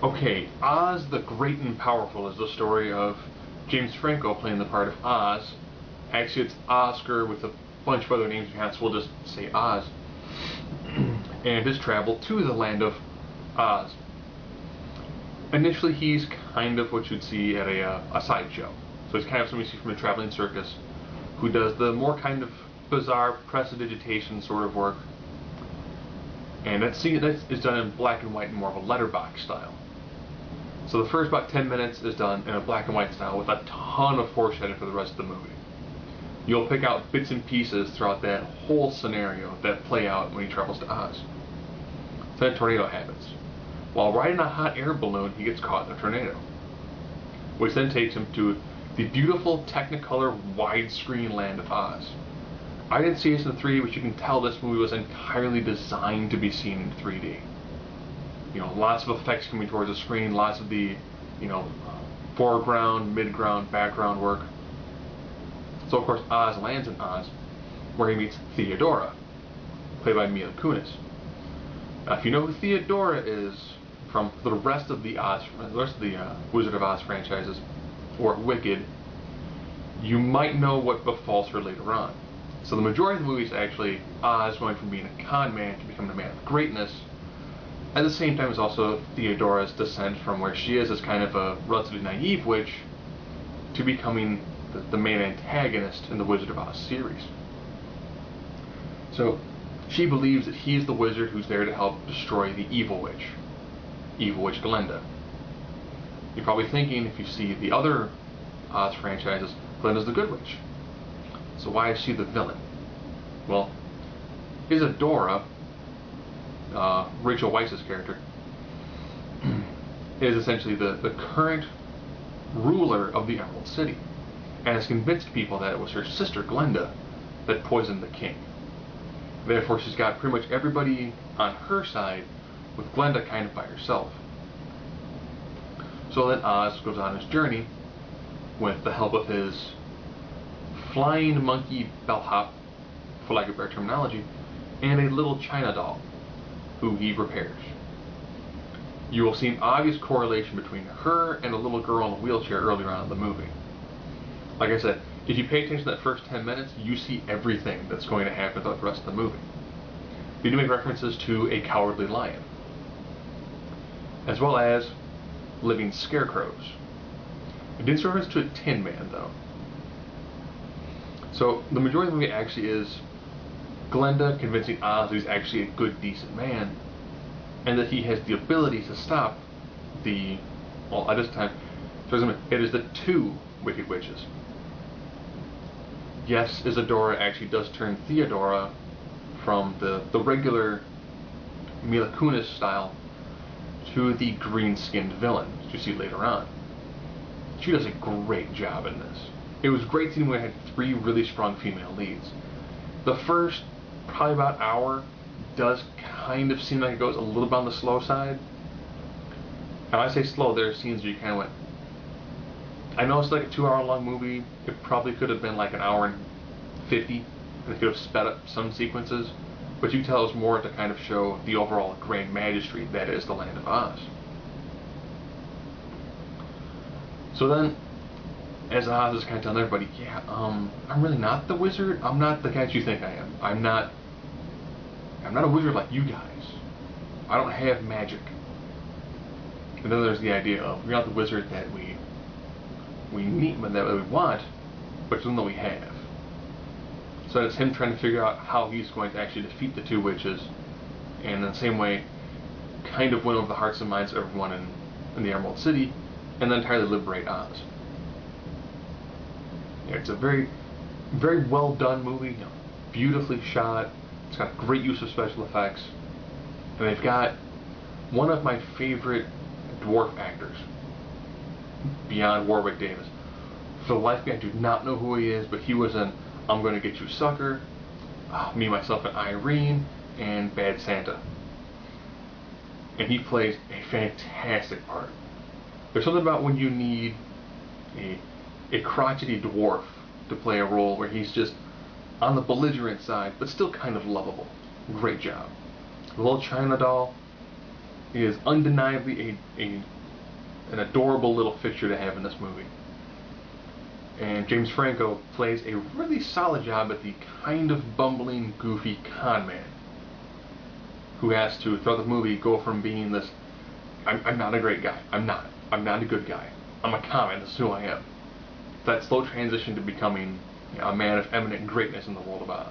Okay, Oz the Great and Powerful is the story of James Franco playing the part of Oz. Actually, it's Oscar with a bunch of other names behind, so we'll just say Oz. And his travel to the land of Oz. Initially, he's kind of what you'd see at a sideshow. So he's kind of somebody you see from a traveling circus who does the more kind of bizarre prestidigitation sort of work. And that is done in black and white in more of a letterbox style. So the first about 10 minutes is done in a black and white style with a ton of foreshadowing for the rest of the movie. You'll pick out bits and pieces throughout that whole scenario that play out when he travels to Oz. Then a tornado happens. While riding a hot air balloon, he gets caught in a tornado, which then takes him to the beautiful Technicolor widescreen land of Oz. I didn't see this in 3D, but you can tell this movie was entirely designed to be seen in 3D. You know, lots of effects coming towards the screen, lots of the, foreground, midground, background work. So of course Oz lands in Oz, where he meets Theodora, played by Mila Kunis. Now, if you know who Theodora is from the rest of the Wizard of Oz franchises, or Wicked, you might know what befalls her later on. So the majority of the movie is actually Oz going from being a con man to becoming a man of greatness. At the same time, it's also Theodora's descent from where she is as kind of a relatively naive witch to becoming the main antagonist in the Wizard of Oz series. So she believes that he's the wizard who's there to help destroy the evil witch Glenda. You're probably thinking, if you see the other Oz franchises, Glenda's the good witch. So why is she the villain? Well, Isadora, Rachel Weisz's character, is essentially the current ruler of the Emerald City, and has convinced people that it was her sister Glenda that poisoned the king. Therefore, she's got pretty much everybody on her side, with Glenda kind of by herself. So then Oz goes on his journey with the help of his flying monkey bellhop, for lack of better terminology, and a little China doll, who he repairs. You will see an obvious correlation between her and a little girl in a wheelchair earlier on in the movie. Like I said, if you pay attention to that first 10 minutes, you see everything that's going to happen throughout the rest of the movie. They do make references to a cowardly lion, as well as living scarecrows. It didn't reference to a Tin Man, though. So the majority of the movie actually is Glenda convincing Oz that he's actually a good, decent man, and that he has the ability to stop the, well, at this time, it is the two Wicked Witches. Yes, Isadora actually does turn Theodora from the regular Mila Kunis style to the green-skinned villain, which you see later on. She does a great job in this. It was great seeing when I had 3 really strong female leads. The first probably about hour does kind of seem like it goes a little bit on the slow side. And when I say slow, there are scenes where you kind of went, I know it's like a 2-hour long movie, it probably could have been like an hour and 50, and it could have sped up some sequences, but you can tell it was more to kind of show the overall grand majesty that is the land of Oz. So then, as Oz is kind of telling everybody, yeah, I'm really not the wizard. I'm not the guy you think I am. I'm not a wizard like you guys. I don't have magic. And then there's the idea of, you're not the wizard that we need, that we want, but something that we have. So it's him trying to figure out how he's going to actually defeat the 2 witches, and in the same way, kind of win over the hearts and minds of everyone in the Emerald City, and then entirely liberate Oz. Yeah, it's a very, very well done movie, beautifully shot. It's got great use of special effects, and they've got one of my favorite dwarf actors, beyond Warwick Davis. For the life of me, I do not know who he is, but he was in I'm Gonna Get You Sucker, Me, Myself, and Irene, and Bad Santa. And he plays a fantastic part. There's something about when you need a crotchety dwarf to play a role where he's just on the belligerent side, but still kind of lovable. Great job. The little China doll, is undeniably an adorable little fixture to have in this movie. And James Franco plays a really solid job at the kind of bumbling, goofy con man who has to, throughout the movie, go from being this, I'm not a great guy, I'm not a good guy, I'm a con man, this is who I am. That slow transition to becoming a man of eminent greatness in the world of Oz.